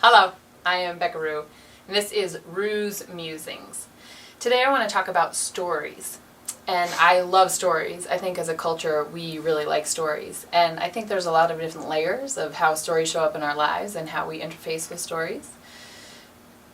Hello, I am Becca Rue, and this is Rue's Musings. Today I want to talk about stories, and I love stories. I think as a culture we really like stories, and I think there's a lot of different layers of how stories show up in our lives and how we interface with stories.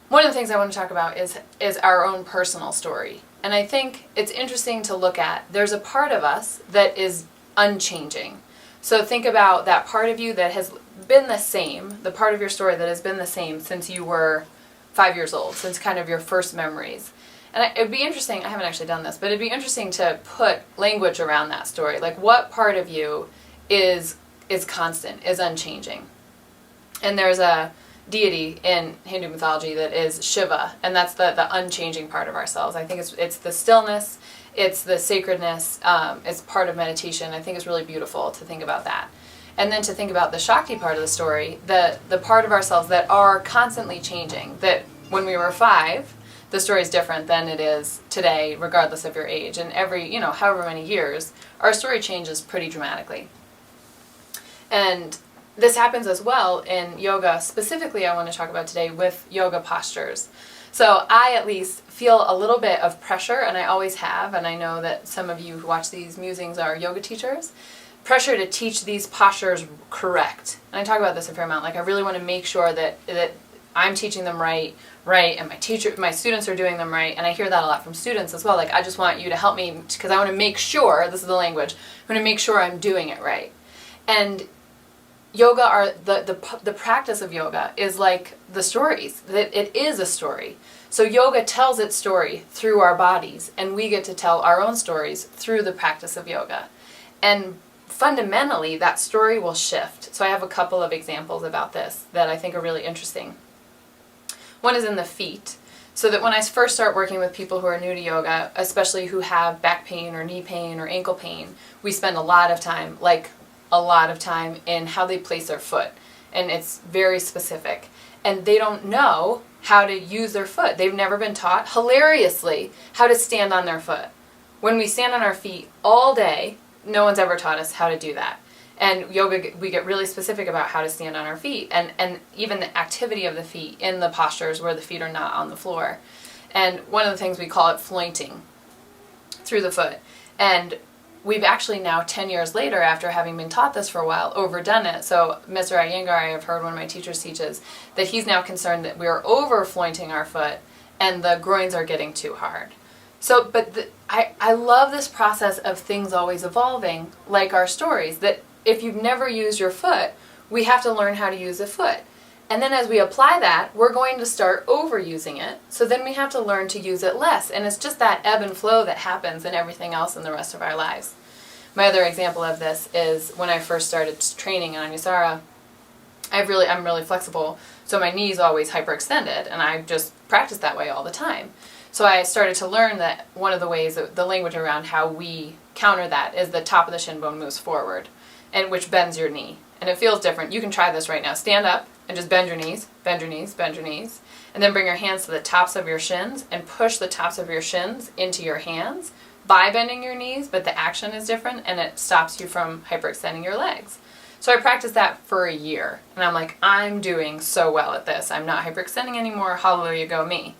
One of the things I want to talk about is our own personal story, and I think it's interesting to look at. There's a part of us that is unchanging. So think about that part of you that has been the same, the part of your story that has been the same since you were 5 years old, since kind of your first memories. And it'd be interesting, I haven't actually done this, but it'd be interesting to put language around that story. Like what part of you is constant, is unchanging? And there's a deity in Hindu mythology that is Shiva, and that's the unchanging part of ourselves. I think it's the stillness, it's the sacredness, it's part of meditation. I think it's really beautiful to think about that. And then to think about the Shakti part of the story, the part of ourselves that are constantly changing, that when we were 5, the story is different than it is today, regardless of your age. And every, however many years, our story changes pretty dramatically. And this happens as well in yoga. Specifically, I want to talk about today with yoga postures. So I at least feel a little bit of pressure, and I always have, and I know that some of you who watch these musings are yoga teachers, pressure to teach these postures correct. And I talk about this a fair amount. Like I really want to make sure that I'm teaching them right, and my students are doing them right. And I hear that a lot from students as well. Like I just want you to help me because I want to make sure, this is the language, I want to make sure I'm doing it right. And yoga the practice of yoga is like the stories. It is a story. So yoga tells its story through our bodies, and we get to tell our own stories through the practice of yoga. And fundamentally, that story will shift. So I have a couple of examples about this that I think are really interesting. One is in the feet. So that when I first start working with people who are new to yoga, especially who have back pain or knee pain or ankle pain, we spend a lot of time in how they place their foot. And it's very specific. And they don't know how to use their foot. They've never been taught, hilariously, how to stand on their foot. When we stand on our feet all day, no one's ever taught us how to do that. And yoga, we get really specific about how to stand on our feet, and even the activity of the feet in the postures where the feet are not on the floor. And one of the things we call it flointing through the foot. And we've actually now, 10 years later, after having been taught this for a while, overdone it. So Mr. Iyengar, I have heard one of my teachers teaches, that he's now concerned that we're over-flointing our foot and the groins are getting too hard. So, but I love this process of things always evolving, like our stories, that if you've never used your foot, we have to learn how to use a foot. And then as we apply that, we're going to start overusing it. So then we have to learn to use it less. And it's just that ebb and flow that happens in everything else in the rest of our lives. My other example of this is when I first started training in Anusara, I'm really flexible. So my knee's always hyperextended, and I just practice that way all the time. So I started to learn that one of the ways, the language around how we counter that is the top of the shin bone moves forward, and which bends your knee. And it feels different. You can try this right now. Stand up and just bend your knees, bend your knees, bend your knees. And then bring your hands to the tops of your shins and push the tops of your shins into your hands by bending your knees, but the action is different and it stops you from hyperextending your legs. So I practiced that for a year. And I'm like, I'm doing so well at this. I'm not hyperextending anymore. Hallelujah, go me.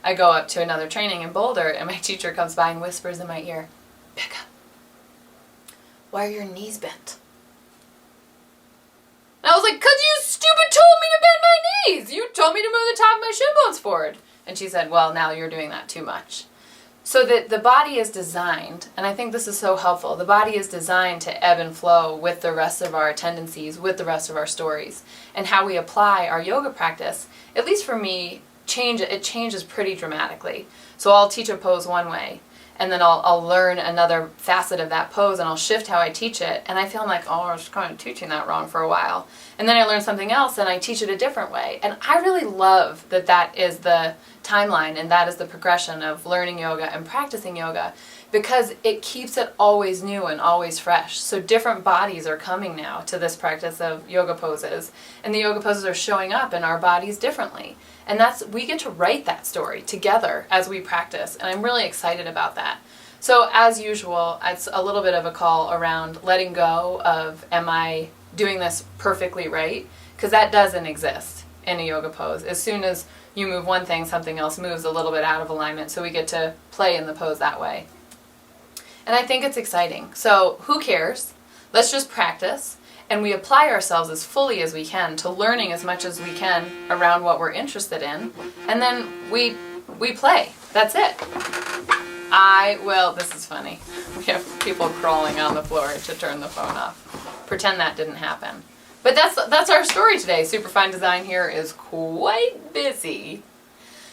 I go up to another training in Boulder and my teacher comes by and whispers in my ear, Becca, why are your knees bent? And I was like, 'cause you stupid told me to bend my knees. You told me to move the top of my shin bones forward. And she said, well, now you're doing that too much. So that the body is designed, and I think this is so helpful, the body is designed to ebb and flow with the rest of our tendencies, with the rest of our stories. And how we apply our yoga practice, at least for me, it changes pretty dramatically. So I'll teach a pose one way, and then I'll learn another facet of that pose, and I'll shift how I teach it, and I feel like, oh, I was kind of teaching that wrong for a while. And then I learn something else, and I teach it a different way. And I really love that is the timeline, and that is the progression of learning yoga and practicing yoga, because it keeps it always new and always fresh. So different bodies are coming now to this practice of yoga poses, and the yoga poses are showing up in our bodies differently. And we get to write that story together as we practice, and I'm really excited about that. So as usual, it's a little bit of a call around letting go of, am I doing this perfectly right? Because that doesn't exist. in a yoga pose. As soon as you move one thing, something else moves a little bit out of alignment, so we get to play in the pose that way. And I think it's exciting. So who cares? Let's just practice, and we apply ourselves as fully as we can to learning as much as we can around what we're interested in, and then we play. That's it. This is funny. We have people crawling on the floor to turn the phone off. Pretend that didn't happen. But that's our story today. Superfine Design here is quite busy.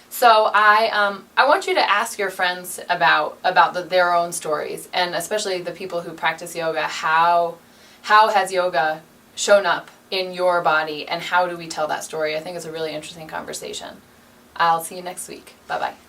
So I want you to ask your friends about their own stories, and especially the people who practice yoga. How has yoga shown up in your body, and how do we tell that story? I think it's a really interesting conversation. I'll see you next week. Bye-bye.